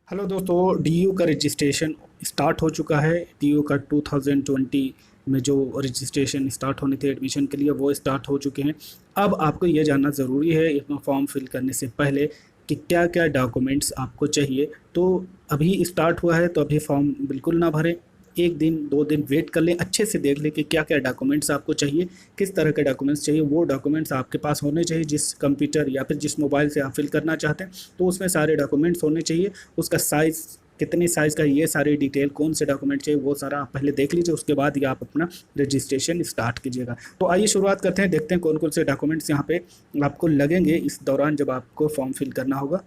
Hello दोस्तों, DU का registration start हो चुका है। डीयू का 2020 में जो रजिस्ट्रेशन स्टार्ट होने थे एडमिशन के लिए वो स्टार्ट हो चुके हैं। अब आपको ये जानना ज़रूरी है इसमें फॉर्म फिल करने से पहले कि क्या क्या डॉक्यूमेंट्स आपको चाहिए। तो अभी स्टार्ट हुआ है तो अभी फॉर्म बिल्कुल ना भरें, एक दिन दो दिन वेट कर लें, अच्छे से देख लें कि क्या क्या डॉक्यूमेंट्स आपको चाहिए, किस तरह के डॉक्यूमेंट्स चाहिए। वो डॉक्यूमेंट्स आपके पास होने चाहिए जिस कंप्यूटर या फिर जिस मोबाइल से आप फिल करना चाहते हैं, तो उसमें सारे डॉक्यूमेंट्स होने चाहिए। उसका साइज़ कितने साइज़ का, ये सारी डिटेल, कौन से डॉक्यूमेंट चाहिए, वो सारा आप पहले देख लीजिए। उसके बाद ही आप अपना रजिस्ट्रेशन स्टार्ट कीजिएगा। तो आइए शुरुआत करते हैं, देखते हैं कौन कौन से डॉक्यूमेंट्स यहाँ पे आपको लगेंगे इस दौरान जब आपको फॉर्म फिल करना होगा।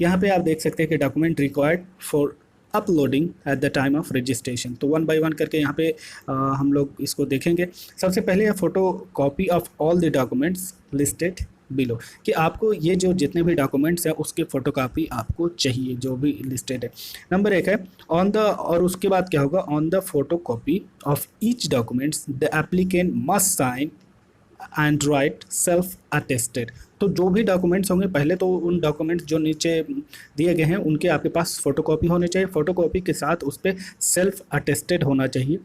यहाँ पे आप देख सकते हैं कि document required for uploading eight the time of registration. तो वन बाय वन करके यहाँ पे हम लोग इसको देखेंगे। सबसे पहले है photo copy of all the documents listed below, कि आपको ये जो जितने भी डॉक्यूमेंट्स हैं उसके फोटोकॉपी आपको चाहिए जो भी लिस्टेड है। नंबर एक है ऑन द, और उसके बाद क्या होगा, on the photocopy of each documents the applicant must sign and write self attested. तो जो भी डॉक्यूमेंट्स होंगे, पहले तो उन डॉक्यूमेंट्स जो नीचे दिए गए हैं उनके आपके पास फोटोकॉपी होने चाहिए। फोटोकॉपी के साथ उस पर सेल्फ अटेस्टेड होना चाहिए,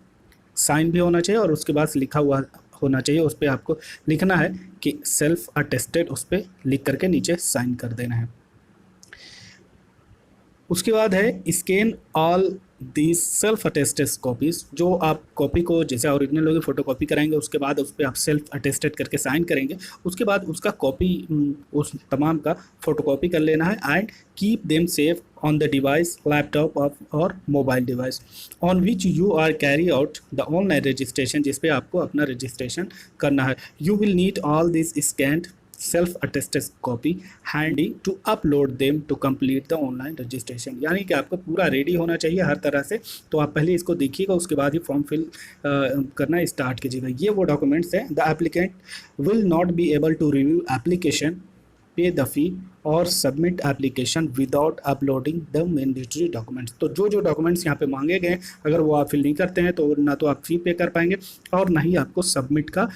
साइन भी होना चाहिए, और उसके बाद लिखा हुआ होना चाहिए। उस पर आपको लिखना है कि सेल्फ अटेस्टेड, उस पर लिख करके नीचे साइन कर देना है। उसके बाद है scan all the self attested copies. जो आप कॉपी को जैसे ओरिजिनल होगी फोटो कॉपी कराएंगे, उसके बाद उस पर आप सेल्फ अटेस्टेड करके साइन करेंगे। उसके बाद उसका कॉपी, उस तमाम का फोटो कॉपी कर लेना है and keep them save on the device, laptop और mobile device on which you are carry out the online registration, जिस पे आपको अपना रजिस्ट्रेशन करना है। You will need all this scanned self attested copy handy to upload them to complete the online registration. यानी कि आपको पूरा रेडी होना चाहिए हर तरह से। तो आप पहले इसको देखिएगा, उसके बाद ही फॉर्म फिल करना स्टार्ट कीजिएगा। ये वो डॉक्यूमेंट्स हैं। The applicant will not be able to review application, pay the fee और submit application without uploading the mandatory documents. तो जो जो डॉक्यूमेंट्स यहाँ पे मांगे गए, अगर वो आप फिल नहीं करते हैं तो ना तो आप फी पे कर पाएंगे और ना ही आपको सबमिट का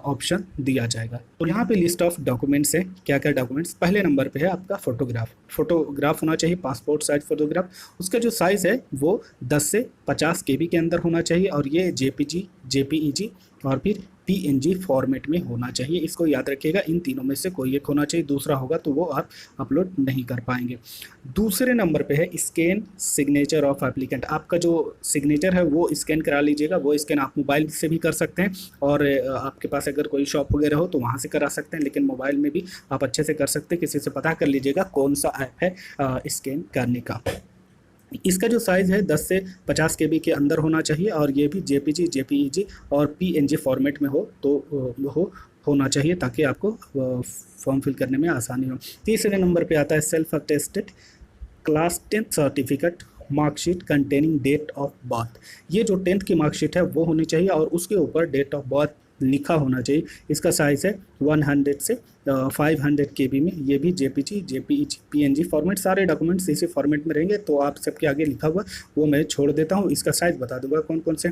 ऑप्शन दिया जाएगा। तो यहाँ पे लिस्ट ऑफ डॉक्यूमेंट्स है, क्या क्या डॉक्यूमेंट्स। पहले नंबर पे है आपका फोटोग्राफ होना चाहिए, पासपोर्ट साइज फोटोग्राफ। उसका जो साइज़ है वो 10 से 50 केबी के अंदर होना चाहिए, और ये जेपीजी, जेपीईजी और फिर पीएनजी फॉर्मेट में होना चाहिए। इसको याद रखिएगा, इन तीनों में से कोई एक होना चाहिए, दूसरा होगा तो वो आप अपलोड नहीं कर पाएंगे। दूसरे नंबर पे है स्कैन सिग्नेचर ऑफ एप्लीकेंट। आपका जो सिग्नेचर है वो स्कैन करा लीजिएगा। वो स्कैन आप मोबाइल से भी कर सकते हैं, और आपके पास अगर कोई शॉप वगैरह हो तो वहाँ से करा सकते हैं, लेकिन मोबाइल में भी आप अच्छे से कर सकते हैं। किसी से पता कर लीजिएगा कौन सा ऐप है स्कैन करने का। इसका जो साइज़ है 10 से 50 केबी के अंदर होना चाहिए, और ये भी जेपीजी, जेपीईजी और पीएनजी फॉर्मेट में हो तो होना चाहिए, ताकि आपको फॉर्म फिल करने में आसानी हो। तीसरे नंबर पे आता है self attested class 10 certificate marksheet containing date of birth. ये जो 10th की मार्कशीट है वो होनी चाहिए, और उसके ऊपर डेट ऑफ बर्थ लिखा होना चाहिए। इसका साइज़ है 100 से 500 केबी में। ये भी जेपीजी, जेपीईजी, पीएनजी फॉर्मेट, सारे डॉक्यूमेंट्स इसी फॉर्मेट में रहेंगे। तो आप सबके आगे लिखा हुआ वो मैं छोड़ देता हूँ, इसका साइज़ बता दूंगा कौन कौन से।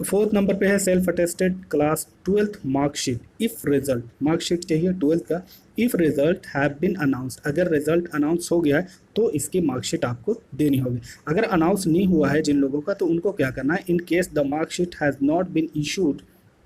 फोर्थ नंबर पे है self attested class 12th marksheet. If result, marksheet चाहिए 12th का। If result have been announced, अगर रिजल्ट अनाउंस हो गया है तो इसकी मार्कशीट आपको देनी होगी। अगर अनाउंस नहीं हुआ है जिन लोगों का, तो उनको क्या करना है, in case the marksheet has not been issued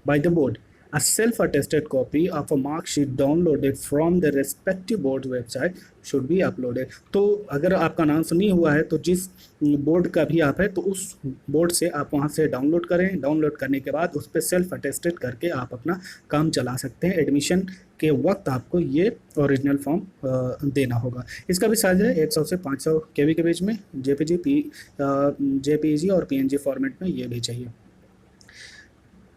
by the board, a self-attested copy of a mark sheet downloaded from the respective board website should be uploaded। तो अगर आपका अनाउंस नहीं हुआ है तो जिस बोर्ड का भी आप है तो उस बोर्ड से आप वहाँ से डाउनलोड करें। डाउनलोड करने के बाद उस पर सेल्फ अटेस्टेड करके आप अपना काम चला सकते हैं। एडमिशन के वक्त आपको ये ओरिजिनल फॉर्म देना होगा। इसका भी साइज है 100 से 500 केबी के बीच में। जेपीजी और पीएनजी फॉर्मेट में ये भी चाहिए।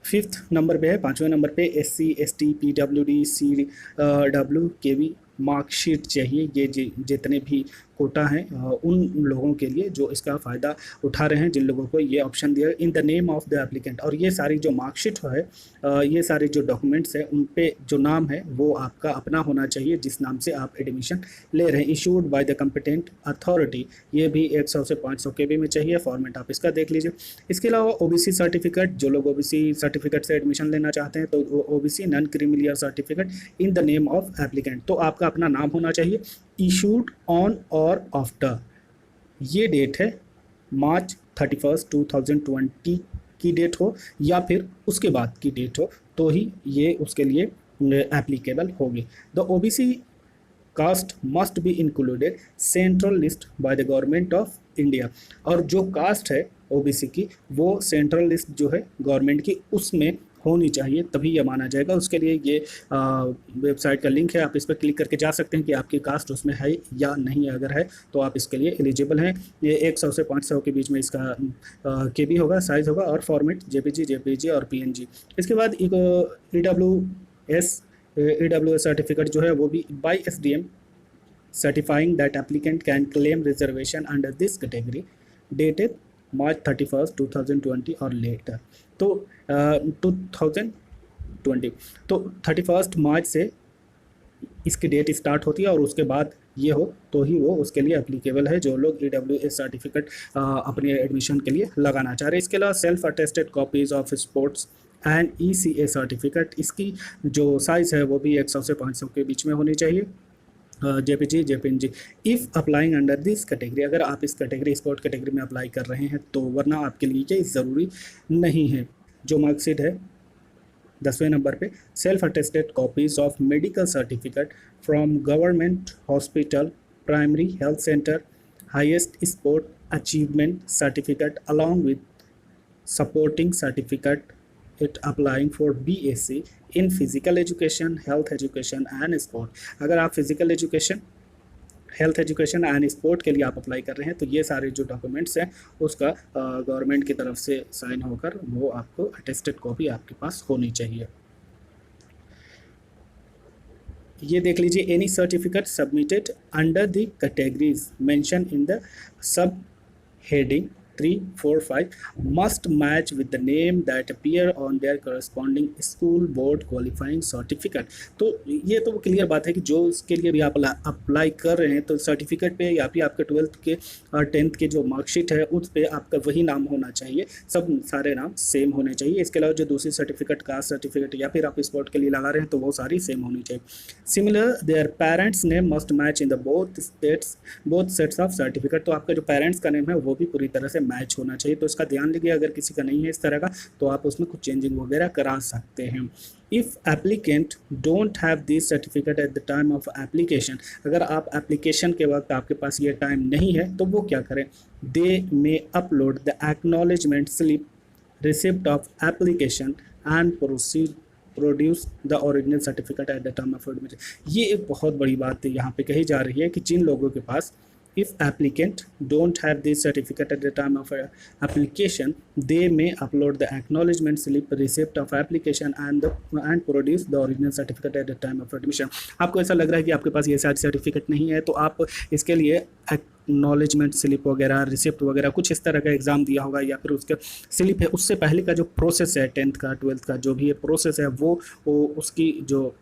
फिफ्थ नंबर पे है, पाँचवें नंबर पे SC ST PWD CW केवी मार्कशीट चाहिए। ये जितने भी कोटा हैं उन लोगों के लिए जो इसका फ़ायदा उठा रहे हैं, जिन लोगों को ये ऑप्शन दिया in the name of the applicant. और ये सारी जो मार्कशीट है, ये सारे जो डॉक्यूमेंट्स हैं उन पे जो नाम है वो आपका अपना होना चाहिए, जिस नाम से आप एडमिशन ले रहे हैं। Issued by the competent authority, ये भी 100 से 500 केबी में चाहिए। फॉर्मेट आप इसका देख लीजिए। इसके अलावा OBC सर्टिफिकेट, जो लोग OBC सर्टिफिकेट से एडमिशन लेना चाहते हैं तो OBC non creamy layer certificate in the name of applicant. तो आपका अपना नाम होना चाहिए इशूड ऑन और आफ्टर, ये डेट है मार्च 31 2020 की डेट हो या फिर उसके बाद की डेट हो तो ही ये उसके लिए एप्लीकेबल होगी। The OBC caste must be included central list by the government of India, और जो कास्ट है ओबीसी की वो सेंट्रल लिस्ट जो है गवर्नमेंट की उसमें होनी चाहिए, तभी ये माना जाएगा। उसके लिए ये वेबसाइट का लिंक है, आप इस पर क्लिक करके जा सकते हैं कि आपकी कास्ट उसमें है या नहीं। अगर है तो आप इसके लिए एलिजिबल हैं। ये 100 से 500 के बीच में इसका केबी होगा, साइज़ होगा, और फॉर्मेट जेपीजी और पीएनजी। इसके बाद ईडब्ल्यूएस सर्टिफिकेट जो है वो भी by SDM certifying that applicant can claim reservation under this category dated March 31 2020 और लेटर। तो 2020 तो 31 मार्च से इसकी डेट स्टार्ट होती है और उसके बाद ये हो तो ही वो उसके लिए एप्लीकेबल है, जो लोग ईडब्ल्यूएस सर्टिफिकेट अपने एडमिशन के लिए लगाना चाह रहे हैं। इसके अलावा self attested copies of sports and ECA certificate, इसकी जो साइज़ है वो भी 100 से 500 के बीच में होनी चाहिए। JPG if applying under this category, अगर आप इस कैटेगरी स्पोर्ट कैटेगरी में अप्लाई कर रहे हैं तो, वरना आपके लिए ये ज़रूरी नहीं है। जो मार्कशीट है 10वें नंबर पे, self attested copies of medical certificate from government hospital, primary health centre, highest sport achievement certificate along with supporting certificate it applying for BSc in physical education, health education and sport। अगर आप physical education, health education and sport के लिए आप apply कर रहे हैं तो ये सारे जो डॉक्यूमेंट्स हैं उसका गवर्नमेंट की तरफ से साइन होकर वो आपको अटेस्टेड कॉपी आपके पास होनी चाहिए। ये देख लीजिए, any certificate submitted under the categories mention in the sub heading 3, 4, 5 must match with the name that appear on their corresponding school board qualifying certificate। तो ये तो क्लियर बात है कि जो इसके लिए भी आप अप्लाई कर रहे हैं तो सर्टिफिकेट पे या फिर आपके 12th के और 10th के जो मार्कशीट है उस पे आपका वही नाम होना चाहिए, सब सारे नाम सेम होने चाहिए। इसके अलावा जो दूसरी सर्टिफिकेट, कास्ट सर्टिफिकेट या फिर आप स्पोर्ट के लिए लगा रहे हैं तो वो सारी सेम होनी चाहिए। Similar their parents name must match in the both sets of certificate, तो आपका जो पेरेंट्स का नेम है वो भी पूरी तरह से मैच होना चाहिए। तो इसका ध्यान लीजिए, अगर किसी का नहीं है इस तरह का तो आप उसमें कुछ चेंजिंग वगैरह करा सकते हैं। If applicant don't have this certificate at the time of application, अगर आप एप्लीकेशन के वक्त आपके पास ये टाइम नहीं है तो वो क्या करें, they may upload the acknowledgement slip receipt of application and produce the original certificate at the time of admission. ये एक बहुत बड़ी बात यहाँ पे कही जा रही है कि जिन लोगों के पास if applicant don't have this certificate at the time of application, they may upload the acknowledgement slip receipt of application and produce the original certificate at the time of admission। आपको ऐसा लग रहा है कि आपके पास ये सारी सर्टिफिकेट नहीं है तो आप इसके लिए एक्नॉलेजमेंट स्लिप वगैरह, रिसिप्ट वगैरह कुछ इस तरह का एग्ज़ाम दिया होगा या फिर उसका स्लिप है, उससे पहले का जो प्रोसेस है 10th का 12th का जो भी ये प्रोसेस है वो उसकी जो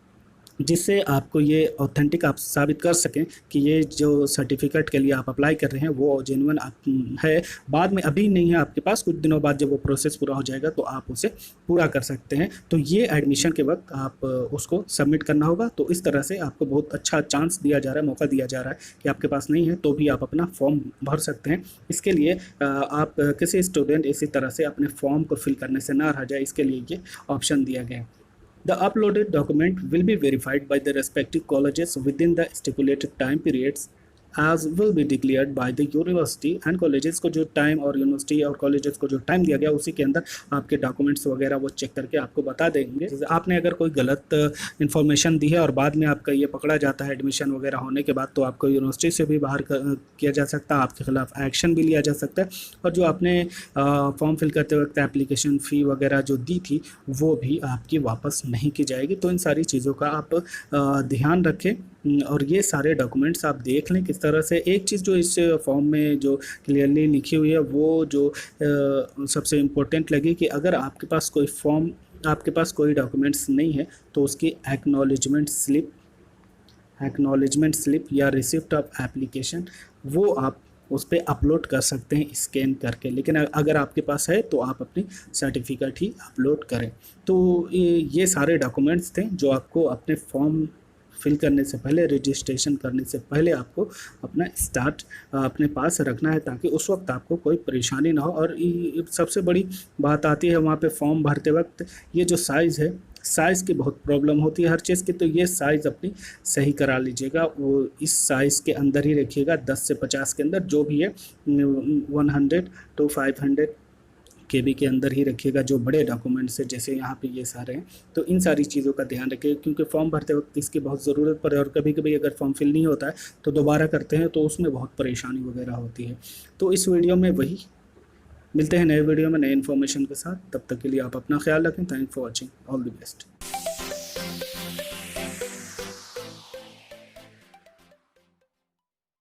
जिससे आपको ये ऑथेंटिक आप साबित कर सकें कि ये जो सर्टिफिकेट के लिए आप अप्लाई कर रहे हैं वो जेन्युइन है। बाद में अभी नहीं है आपके पास, कुछ दिनों बाद जब वो प्रोसेस पूरा हो जाएगा तो आप उसे पूरा कर सकते हैं। तो ये एडमिशन के वक्त आप उसको सबमिट करना होगा। तो इस तरह से आपको बहुत अच्छा चांस दिया जा रहा है, मौका दिया जा रहा है कि आपके पास नहीं है तो भी आप अपना फॉर्म भर सकते हैं। इसके लिए आप किसी स्टूडेंट इसी तरह से अपने फॉर्म को फिल करने से ना रह जाए, इसके लिए ये ऑप्शन दिया गया है। The uploaded document will be verified by the respective colleges within the stipulated time periods as will be declared by the university and colleges को जो टाइम और यूनिवर्सिटी और कॉलेजेस को जो टाइम दिया गया उसी के अंदर आपके डॉक्यूमेंट्स वगैरह वो चेक करके आपको बता देंगे। आपने अगर कोई गलत इन्फॉर्मेशन दी है और बाद में आपका ये पकड़ा जाता है एडमिशन वगैरह होने के बाद तो आपको यूनिवर्सिटी से भी बाहर किया जा सकता है, आपके खिलाफ एक्शन भी लिया जा सकता है और जो आपने फॉर्म फिल करते वक्त एप्लीकेशन फ़ी वगैरह जो दी थी वो भी आपकी वापस नहीं की जाएगी। तो इन सारी चीज़ों का आप ध्यान रखें और ये सारे डॉक्यूमेंट्स आप देख लें किस तरह से। एक चीज़ जो इस फॉर्म में जो क्लियरली लिखी हुई है वो जो सबसे इम्पोर्टेंट लगी कि अगर आपके पास कोई फॉर्म, आपके पास कोई डॉक्यूमेंट्स नहीं है तो उसकी एक्नॉलेजमेंट स्लिप या रिसिप्ट ऑफ एप्लीकेशन वो आप उस पर अपलोड कर सकते हैं स्कैन करके। लेकिन अगर आपके पास है तो आप अपनी सर्टिफिकेट ही अपलोड करें। तो ये सारे डॉक्यूमेंट्स थे जो आपको अपने फॉर्म फिल करने से पहले, रजिस्ट्रेशन करने से पहले आपको अपना स्टार्ट अपने पास रखना है, ताकि उस वक्त आपको कोई परेशानी ना हो। और सबसे बड़ी बात आती है वहाँ पे फॉर्म भरते वक्त, ये जो साइज़ है, साइज़ की बहुत प्रॉब्लम होती है हर चीज़ की। तो ये साइज़ अपनी सही करा लीजिएगा, वो इस साइज़ के अंदर ही रखिएगा, 10 से 50 के अंदर जो भी है, 100 to 500 KB के अंदर ही रखिएगा, जो बड़े डॉक्यूमेंट्स है जैसे यहाँ पे ये सारे हैं। तो इन सारी चीज़ों का ध्यान रखिएगा, क्योंकि फॉर्म भरते वक्त इसकी बहुत ज़रूरत पड़े, और कभी कभी अगर फॉर्म फिल नहीं होता है तो दोबारा करते हैं तो उसमें बहुत परेशानी वगैरह होती है। तो इस वीडियो में वही, मिलते हैं नए वीडियो में नए इन्फॉर्मेशन के साथ। तब तक के लिए आप अपना ख्याल रखें। Thank for watching, all the best.